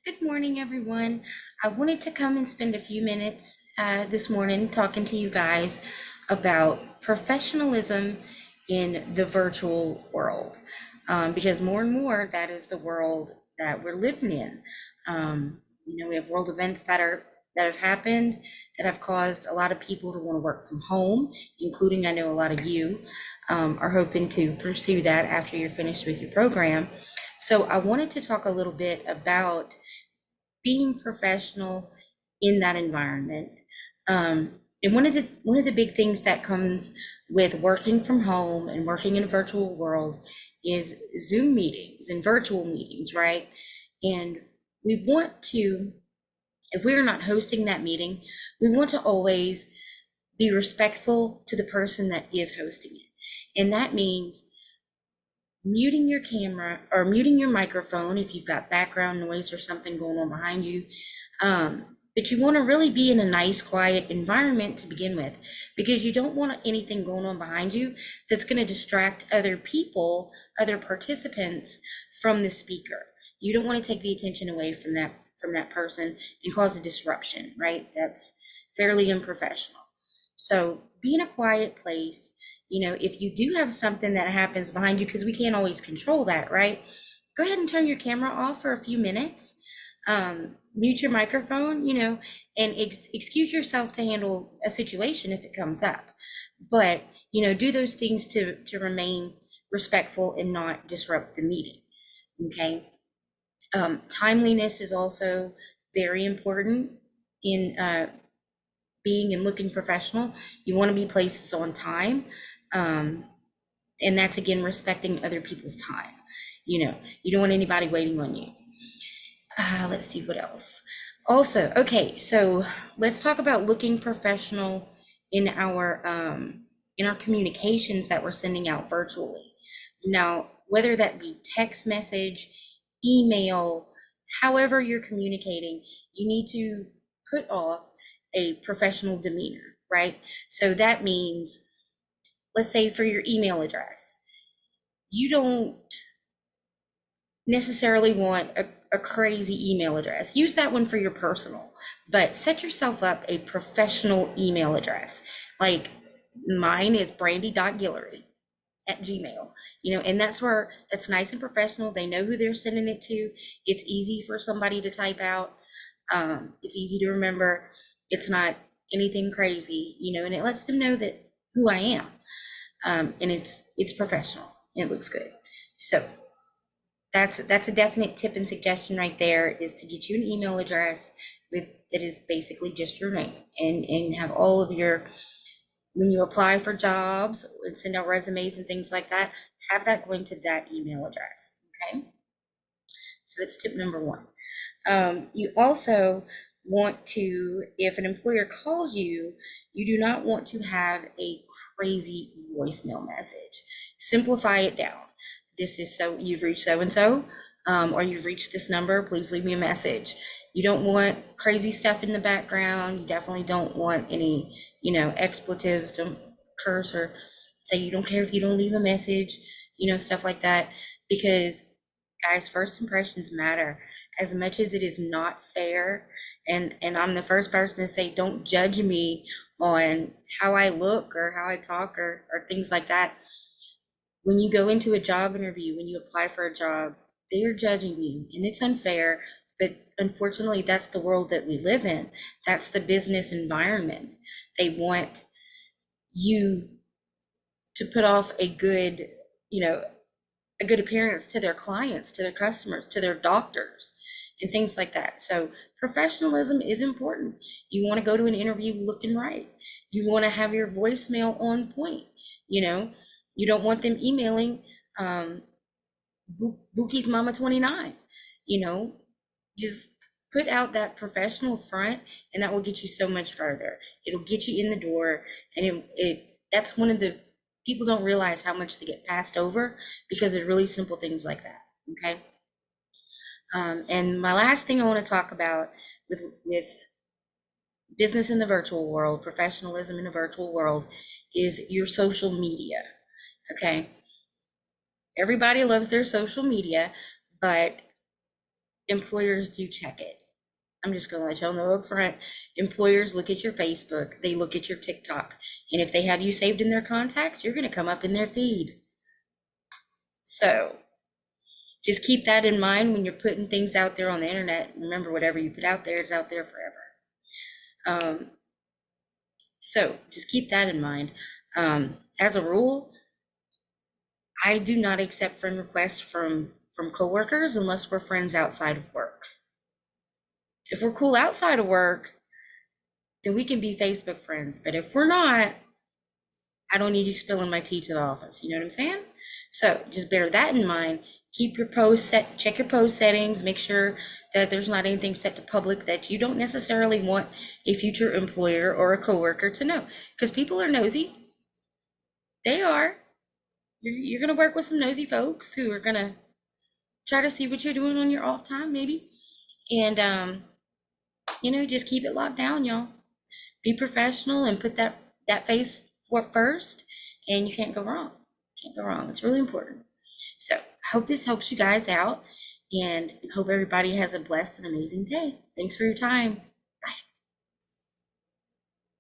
Good morning, everyone. I wanted to come and spend a few minutes this morning talking to you guys about professionalism in the virtual world, because more and more that is the world that we're living in. We have world events that have happened that have caused a lot of people to want to work from home, including I know a lot of you are hoping to pursue that after you're finished with your program. So I wanted to talk a little bit about being professional in that environment. And one of the big things that comes with working from home and working in a virtual world is Zoom meetings and virtual meetings, right? And we want to, if we are not hosting that meeting, we want to always be respectful to the person that is hosting it. And that means muting your camera or muting your microphone if you've got background noise or something going on behind you. But you want to really be in a nice, quiet environment to begin with, because you don't want anything going on behind you that's going to distract other people, other participants from the speaker. You don't want to take the attention away from that person and cause a disruption, right? That's fairly unprofessional. So be in a quiet place. If you do have something that happens behind you, because we can't always control that, right? Go ahead and turn your camera off for a few minutes. Mute your microphone, and excuse yourself to handle a situation if it comes up. But, do those things to remain respectful and not disrupt the meeting. Okay. Timeliness is also very important in being and looking professional. You want to be places on time. And that's, again, respecting other people's time. You don't want anybody waiting on you. Let's see what else. Also, okay, so let's talk about looking professional in our communications that we're sending out virtually. Now, whether that be text message, email, however you're communicating, you need to put off a professional demeanor, right? So that means, let's say for your email address, you don't necessarily want a crazy email address. Use that one for your personal, but set yourself up a professional email address. Like mine is brandy.guillory@gmail, and that's nice and professional. They know who they're sending it to. It's easy for somebody to type out. It's easy to remember. It's not anything crazy, and it lets them know that who I am. And it's professional. It looks good. So that's a definite tip and suggestion right there, is to get you an email address that is basically just your name, and have all of your, when you apply for jobs and send out resumes and things like that, have that going to that email address. Okay. So that's tip number one. You also want to, if an employer calls you, you do not want to have a crazy voicemail message. Simplify it down. This is so you've reached so and so, or you've reached this number. Please leave me a message. You don't want crazy stuff in the background. You definitely don't want any, expletives. Don't curse or say you don't care if you don't leave a message, stuff like that. Because, guys, first impressions matter as much as it is not fair. And I'm the first person to say, don't judge me on how I look or how I talk or things like that. When you go into a job interview, when you apply for a job, they are judging you, and it's unfair. But unfortunately, that's the world that we live in. That's the business environment. They want you to put off a good appearance to their clients, to their customers, to their doctors, and things like that. So professionalism is important. You want to go to an interview looking right. You want to have your voicemail on point. You don't want them emailing Buki's Mama 29. Just put out that professional front, and that will get you so much further. It'll get you in the door, and that's one of the people don't realize how much they get passed over because of really simple things like that. Okay. And my last thing I want to talk about with business in the virtual world, professionalism in the virtual world, is your social media. Okay. Everybody loves their social media, but employers do check it. I'm just gonna let y'all know up front. Employers look at your Facebook, they look at your TikTok, and if they have you saved in their contacts, you're gonna come up in their feed. So just keep that in mind when you're putting things out there on the internet. Remember, whatever you put out there is out there forever. So just keep that in mind. As a rule, I do not accept friend requests from coworkers unless we're friends outside of work. If we're cool outside of work, then we can be Facebook friends. But if we're not, I don't need you spilling my tea to the office. You know what I'm saying? So just bear that in mind. Keep your post set, check your post settings, make sure that there's not anything set to public that you don't necessarily want a future employer or a coworker to know. Because people are nosy. They are. You're gonna work with some nosy folks who are gonna try to see what you're doing on your off time, maybe. And just keep it locked down, y'all. Be professional and put that face for first, and you can't go wrong. Can't go wrong. It's really important. So I hope this helps you guys out, and hope everybody has a blessed and amazing day. Thanks for your time.